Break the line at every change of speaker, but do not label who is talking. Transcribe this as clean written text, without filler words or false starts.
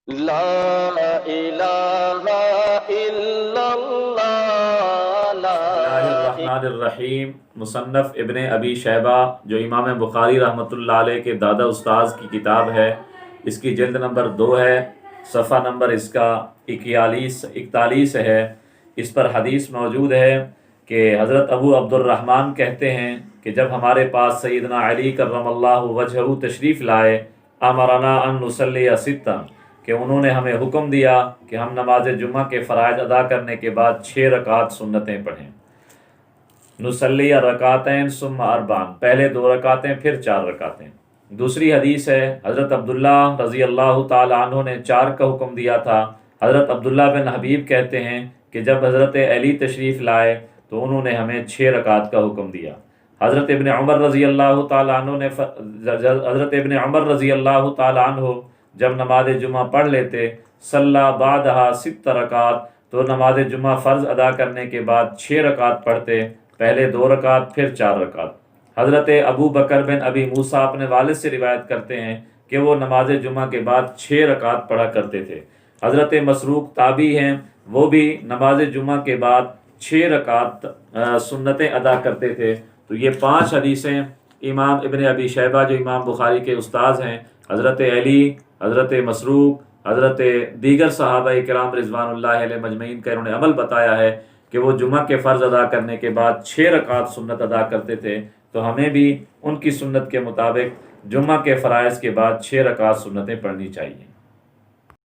لا الہ الا اللہ لا
بسم اللہ الرحمن الرحیم۔ مصنف ابن ابی شیبہ جو امام بخاری رحمۃ اللہ علیہ کے دادا استاذ کی کتاب ہے، اس کی جلد نمبر 2 ہے، صفحہ نمبر اس کا 41 ہے۔ اس پر حدیث موجود ہے کہ حضرت ابو عبد الرحمن کہتے ہیں کہ جب ہمارے پاس سیدنا علی کرم اللہ وجہہ تشریف لائے، امرنا ان نصلی ستا، کہ انہوں نے ہمیں حکم دیا کہ ہم نماز جمعہ کے فرائض ادا کرنے کے بعد 6 رکعت سنتیں پڑھیں۔ نصلی رکعتین ثم اربعن، پہلے 2 رکعتیں پھر 4 رکعتیں۔ دوسری حدیث ہے حضرت عبداللہ رضی اللہ تعالی عنہ نے 4 کا حکم دیا تھا۔ حضرت عبداللہ بن حبیب کہتے ہیں کہ جب حضرت علی تشریف لائے تو انہوں نے ہمیں 6 رکعت کا حکم دیا۔ حضرت ابن عمر رضی اللہ تعالی عنہ جب نماز جمعہ پڑھ لیتے، صلی بعدہا 6 رکعات، تو نماز جمعہ فرض ادا کرنے کے بعد 6 رکعت پڑھتے، پہلے 2 رکعت پھر 4 رکعت۔ حضرت ابو بکر بن ابی موسیٰ اپنے والد سے روایت کرتے ہیں کہ وہ نماز جمعہ کے بعد 6 رکعت پڑھا کرتے تھے۔ حضرت مسروق تابعی ہیں، وہ بھی نماز جمعہ کے بعد 6 رکعت سنتیں ادا کرتے تھے۔ تو یہ 5 حدیثیں امام ابن ابی شیبہ جو امام بخاری کے استاذ ہیں، حضرت علی، حضرت مسروق، حضرت دیگر صحابہ کرام رضوان اللہ علیہ مجمعین کا انہوں نے عمل بتایا ہے کہ وہ جمعہ کے فرض ادا کرنے کے بعد 6 رکعت سنت ادا کرتے تھے۔ تو ہمیں بھی ان کی سنت کے مطابق جمعہ کے فرائض کے بعد 6 رکعت سنتیں پڑھنی چاہیے۔